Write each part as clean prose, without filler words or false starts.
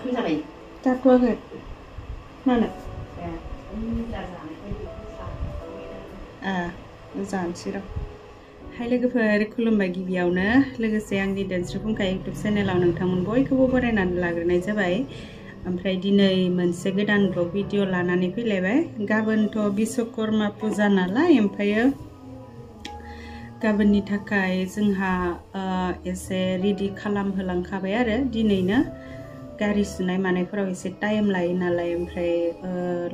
जाथ'वाखै मानो जानोसै र' हाय लोगोफोर खुलुमबाय गिबियावनो लोगोसे आंनि देनस्रि फुंखा इउटुब चेनेलाव नोंथांमोन बयखौबो बरायनानै लाग्रोनाय जाबाय। ओमफ्राय दिनै मोनसे गोदान ब्लग भिडिअ लानानै फैलायबाय। गाबोनथ' बिश्वकर्मा पुजा नालाय ओमफ्रायो गाबोननि थाखाय जोंहा एसे रेडि खालामहोलांखाबाय आरो दिनैनो गारि सुनाय मानायफोराव एसे टाइम लायो नालाय ओमफ्राय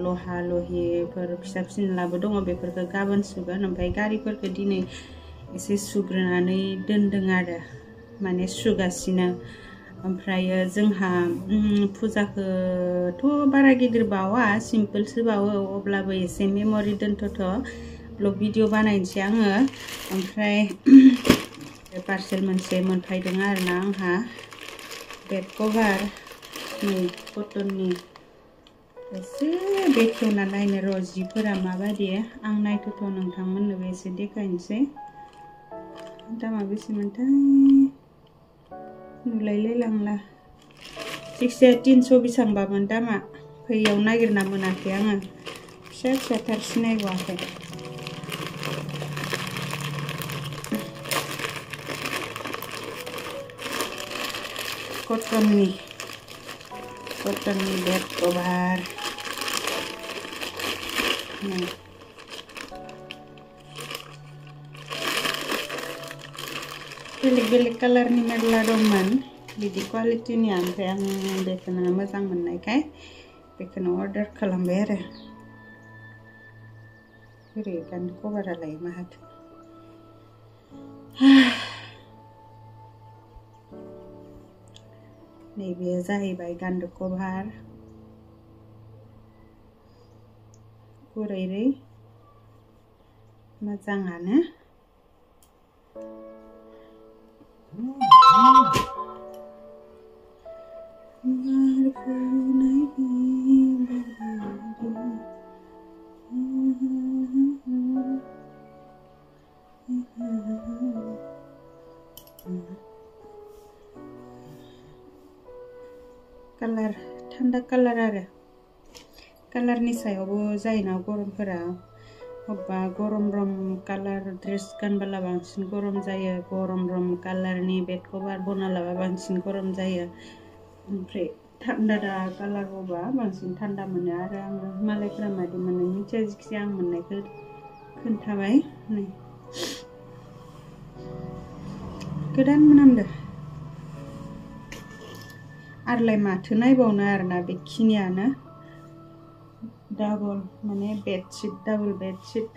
लहा लहिफोर फिसा फिनलाबो दङ बेफोरखौ गाबोन सुगोन ओमफ्राय गारिफोरखौ दिनै एसे सुग्रोनानै दोनदों आरो माने सुगासिनो। ओमफ्रायो जोंहा फुजाखौथ' बारा गिदिर बावा सिम्पोलसो बावो अब्लाबो एसे मेम'रि दोनथ'थ' ब्लग भिडिअ बानायनोसै आङो। ओमफ्राय पार्सेल मोनसे मोनफैदों आरोना आंहा बेड कभार नै कटननि एसे बेखेवना नायनो र' जिफोरा माबायदि आं नायथ'थ' नोंथांमोननोबो एसे देखायनोसै। दामा बेसेमोनथाय नुलायलायलांला जायखिजाया 300 बेसेबांबामोन दामा फैयाव नागिरना मोनाखै आङो फिसा फिसाथार सिनायबावाखै। कटननि बेड कभार बेलेग बेलेग कालारनि मेरला दंमोन बिदि क्वालिटिनि ओमफ्राय आं बेखौनो मोजां मोननायखाय बेखौनो अर्डार खालामबाय आरो। बोरै गान्दो कभारालाय माहाथो नैबे जाहैबाय गान्दो कभार गुरैरै मोजाङानो। कालार थान्दा कालार आरो कालारनि सायावबो जायोना गरमफोरा अब्बा गरम रम कालार ड्रेस गानबोला बांसिन गरम जायो गरम रम कालारनि बेड कभार बना लाबा बांसिन गरम जायो ओमफ्राय थान्दा कालार बबा बांसिन थान्दा मोनो आरो आङो मालायफोरा मादि मोनो मिथिया जिखिजाया आं मोननायखौ खोन्थाबाय। नै गोदान मोनामदो आरलाय माथो नायबावनो आरोना बेखिनियानो डाबल माने बेडशीट डाबल बेडशीट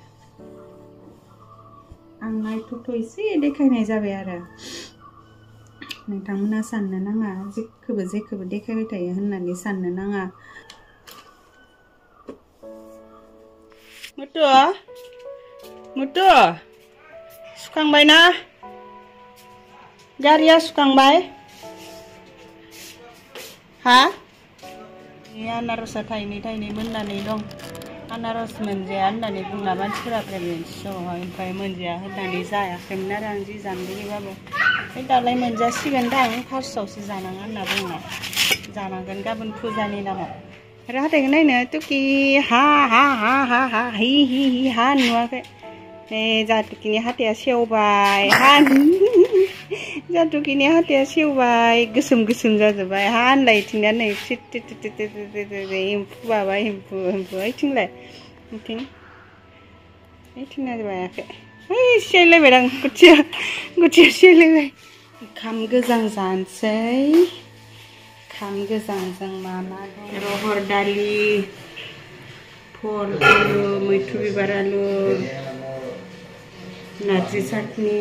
आं नायथ'थ' एसे देखायनाय जाबाय आरो नोंथांमोना साननो नाङा जेखौबो देखायबाय थायो होननानै साननो नाङा। मुतु सुखांबाय ना गारिया सुखांबाय हा आनारसा थाइनै मोननानै दं आनारस मोनजाया होननानै बुंना मानसिफोरा प्रेगनेन्सि समावहाय ओमफ्राय मोनजाया होननानै जायाखैमोन आरो आं जि जानो लुगैबाबो ओमफ्राय दालाय मोनजासिगोनदां फार्स्टआवसो जानाङा होनना बुंना जानांगोन गाबोन फुजानि नामाव आरो हाथायखौ नायनो तुकि हा हा हा हा हा हि हि हि हा नुवाखै जा तुकिनि हाथाया सेवबाय हा जा तुकिनि हाथाया सेवबाय गोसोम जाजोब्बाय हा होनलायथिंना नै एम्फौ बाबाय एम्फौ ओइथिंलाय ओइथिंना बायाखै सियायलायबाय आं गुथिया सियायलायबाय। ओंखाम गोजां जानोसै ओंखाम गोजांजों मा दं रहर दालि फल आलु मैथ्रु बिबार आलु नारजि चाटनि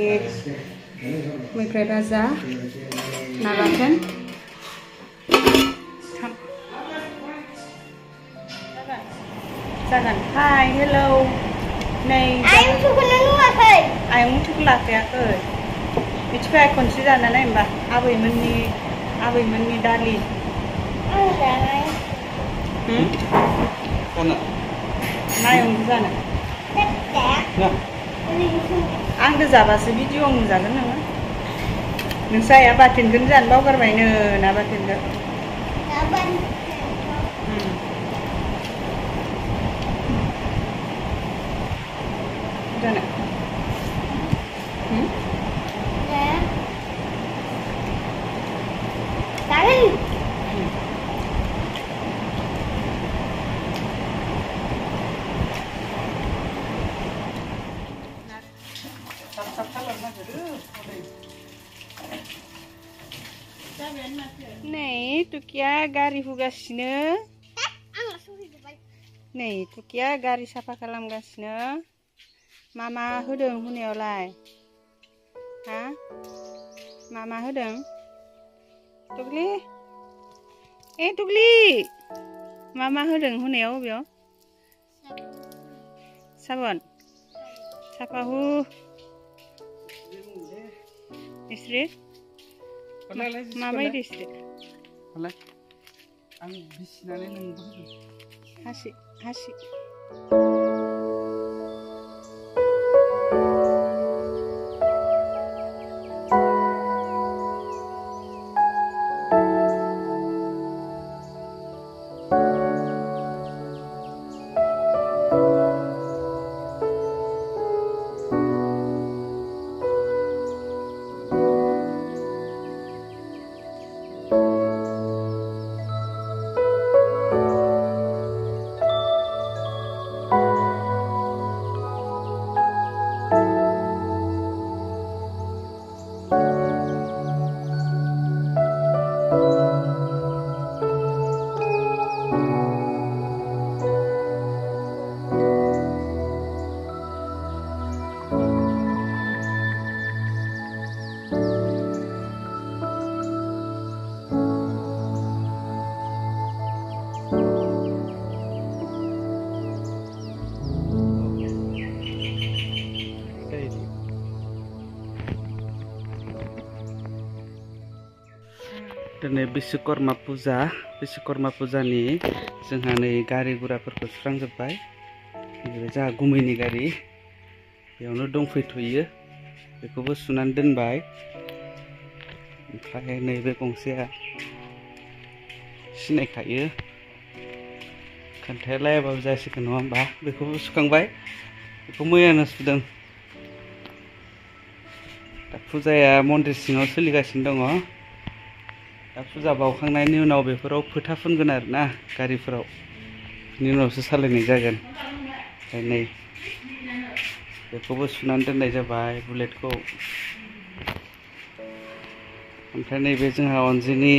मैफ्राय भाजा ना बाथोन जागोन हाय हेलौ नै आं मुथुखौनो नुवाखै आं मुथुखौ लाफायाखै मिथिबाय खनसे जाना नाय होमबा आबैमोननि दालि नायनो जानो आंदो जाबासो भिडिअ नुजागोन नोङो नोंसा आइया बाथोनखौनो जानो बावगारबायनो ना बाथोनखौ Gana. Nih, Tukia gari hugasino. Nih, Tukia gari safa खालामगासिनो. Mama होदों हुनायावलाय? हा? Mama होदों? Tugli? Tugli! Mama होदों हुनायाव अबेयाव? Sabun? Safa hu? Istri? Mama istri? Oleh, ang bisinane nang bukan. Hasi. Dene Biswakarma Puja-नि जोंहा नै गारि गुराफोरखौ सुस्रांजोब्बाय जोंहा गुमैनि गारि बेयावनो दंफैथ'यो बेखौबो सुनानै दोनबाय ओमफ्राय नैबे गंसेया सिनायखायो खोन्थाया लायाबाबो जासिगोन नङा होमबा बेखौबो सुखांबाय बेखौ मैयानो सुदों दा फुजाया मन्दिर सिङाव सोलिगासिनो दङ दा फुजा बावखांनायनि उनाव बेफोराव फोथा फुनगोन आरोना गारिफोराव बिनि उनावसो सालायनाय जागोन ओमफ्राय नै बेखौबो सुनानै दोननाय जाबाय बुलेटखौ ओमफ्राय नैबे जोंहा अनजिनि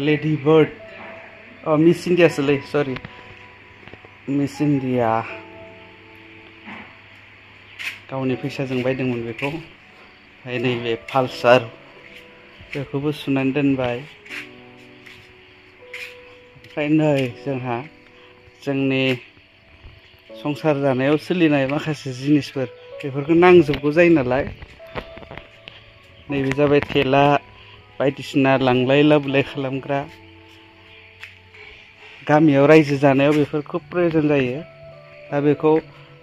लेडि बार्ड मिस इन्डियासोलै सरि मिस इन्डिया गावनि फैसाजों बायदोंमोन बेखौ ओमफ्राय नैबे पालसार बेखौबो सुनानै दोनबाय ओमफ्राय नै जोंहा जोंनि संसार जानायाव सोलिनाय माखासे जिनिसफोर बेफोरखौ नांजोबगौ जायो नालाय नैबे जाबाय थेला बायदिसिना लांलाय लाबोलाय खालामग्रा गामियाव रायजो जानायाव बेफोर खुब प्रयजन जायो दा बेखौ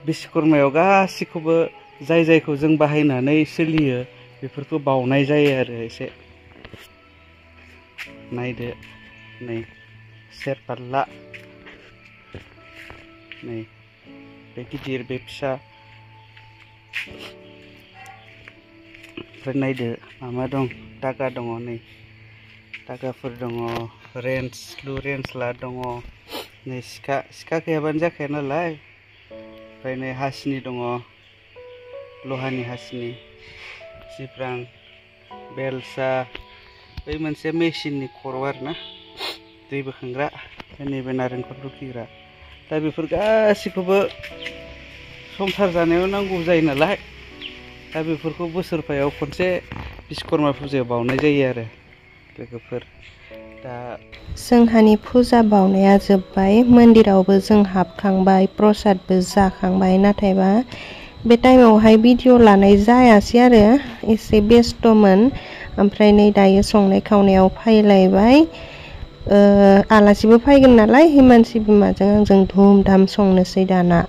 बिश्वकर्मायाव गासिखौबो जाय जायखौ जों बाहायनानै सोलियो बेफोरखौ बावनाय जायो आरो एसे नायदो नै सेर फाल्ला नै बे गिदिर बे फिसा ओमफ्राय नायदो मा दं दागा दङ नै दागाफोर दङ रेन्सला दङ नै सिखा गैयाबानो जाखाया नालाय ओमफ्राय नै हासिनि दङ लहानि हासिनि जिब्रां बेलसा बै मोनसे मेसिननि खर' आरोना दै बोखांग्रा नैबे नारेंखल रुखिग्रा दा बेफोर गासिखौबो संसार जानायाव नांगौ जायो नालाय दा बेफोरखौ बोसोरफायाव खनसे बिश्वकर्मा फुजायाव बावनाय जायो आरो लोगोफोर दा जोंहानि फुजा बावनाया जोब्बाय मन्दिरावबो जों हाबखांबाय प्रसादबो जाखांबाय नाथायबा बे टाइमावहाय भिडिअ लानाय जायासै आरो एसे बेस्थ'मोन ओमफ्राय नै दायो संनाय खावनायाव फैलायबाय आलासिबो फैगोन नालाय हिमांसि बिमाजों आंजों धुम धाम संनोसै दाना।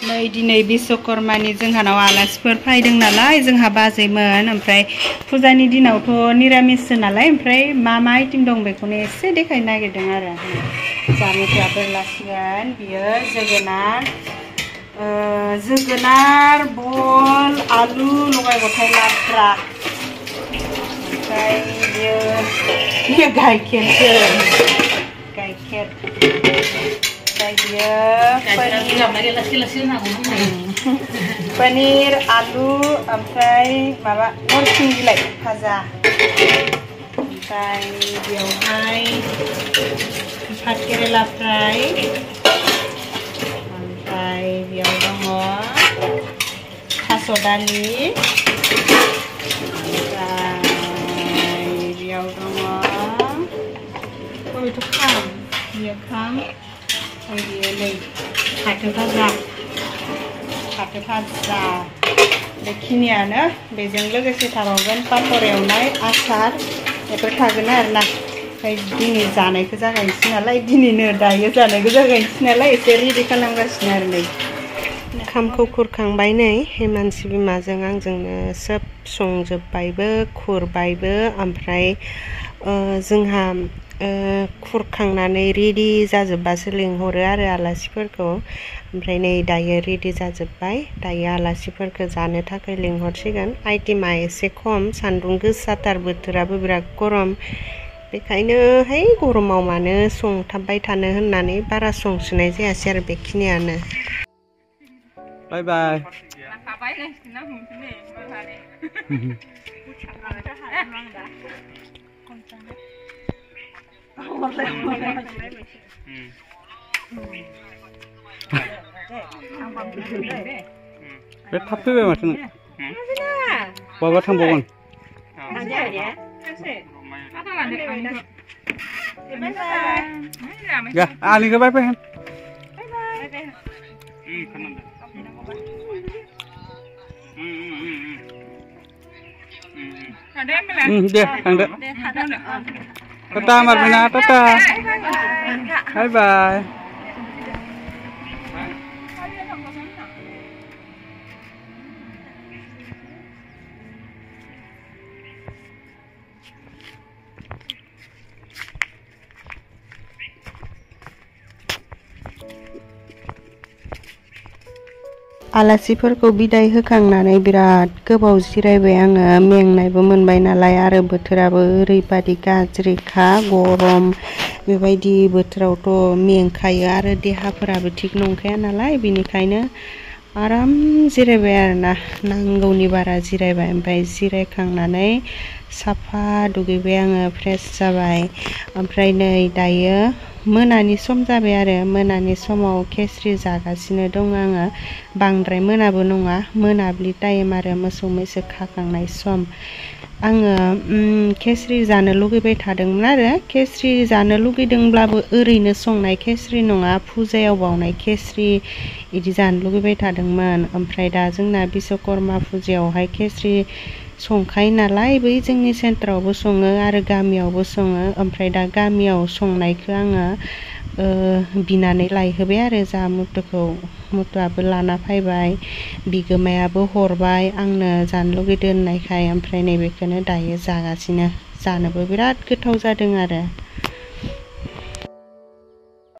नै दिनै बिश्वकर्मानि जोंहानाव आलासिफोर फैदों नालाय जोंहा बाजैमोन ओमफ्राय फुजानि दिनावथ' निरामिससो नालाय ओमफ्राय मा आइटेम दं बेखौनो एसे देखायनो नागिरदों आरो। जामुफ्राबो लासिगोन बियो जोगोनार बल आलु लगाय गथाय लाब्रा ओमफ्राय बियो गाइखेरसो गाइखेर ओमफ्राय बियो पनीर आलु ओमफ्राय माबा नरसिं बिलाइ भाजा ओमफ्राय बेयावहाय भात केरेला फ्राय ओमफ्राय बेयाव दङ थास' दालि ओमफ्राय बेयाव दङ बेथ' खाम बियो खाम ओमफ्राय बियो नै फाथो भाजा बेखिनियानो बेजों लोगोसे थाबावगोन पापर एवनाय आसार बेफोर थागोन आरोना। ओमफ्राय दिनै जानायखौ जागायनोसै नालाय दिनैनो दायो जानायखौ जागायनोसै नालाय एसे रेडि खालामगासिनो आरो नै ओंखामखौ खुरखांबाय नै हिमांसि बिमाजों आंजोंनो सोब संजोब्बायबो खुरबायबो ओमफ्राय जोंहा खुरखांनानै रेडि जाजोब्बासो लिंहरो आरो आलासिफोरखौ ओमफ्राय नै दायो रेडि जाजोब्बाय दायो आलासिफोरखौ जानो थाखाय लिंहरसिगोन। आइटेमा एसे खम सान्दुं गोसाथार बोथोराबो बिराद गरम बेखायनो गरमाव मानो संथाबबाय थानो होननानै बारा संसोनाय जायासै आरो बेखिनियानो। बाय बाय। बे थाब फैबाय माथो नों बहाबा थांबावगोन गया आलिखौ बाय फैगोन दे थांदो टाटा मारबायना टाटा बाय बाय। आलासिफोरखौ बिदाय होखांनानै बिराद गोबाव जिरायबाय आङो मेंनायबो मोनबाय नालाय आरो बोथोराबो ओरैबादि गाज्रिखा गरम बेबायदि बोथोरावथ' मेंखायो आरो देहाफोराबो थिग नंखाया नालाय बिनिखायनो आराम जिरायबाय आरोना नांगौनि बारा जिरायबाय ओमफ्राय जिरायखांनानै साफा दुगैबाय आङो फ्रेश जाबाय ओमफ्राय नै दायो मोनानि सम जाबाय आरो मोनानि समाव खेस्रि जागासिनो दं आङो बांद्राय मोनाबो नङा मोनाब्लि टाइम आरो मोसौ मैसो खाखांनाय सम आङो खेस्रि जानो लुगैबाय थादोंमोन आरो खेस्रि जानो लुगैदोंब्लाबो ओरैनो संनाय खेस्रि नङा फुजायाव बावनाय खेस्रि इदि जानो लुगैबाय थादोंमोन ओमफ्राय दा जोंना बिश्वकर्मा फुजायावहाय खेस्रि संखायो नालाय बै जोंनि सेन्टारावबो सङो आरो गामियावबो सङो ओमफ्राय दा गामियाव संनायखौ आङो बिनानै लायहोबाय आरो जा मुथुआबो लाना फैबाय बिगोमायाबो हरबाय आंनो जानो लुगैदों होननायखाय ओमफ्राय नैबेखौनो दायो जागासिनो जानोबो बिराद गोथाव जादों आरो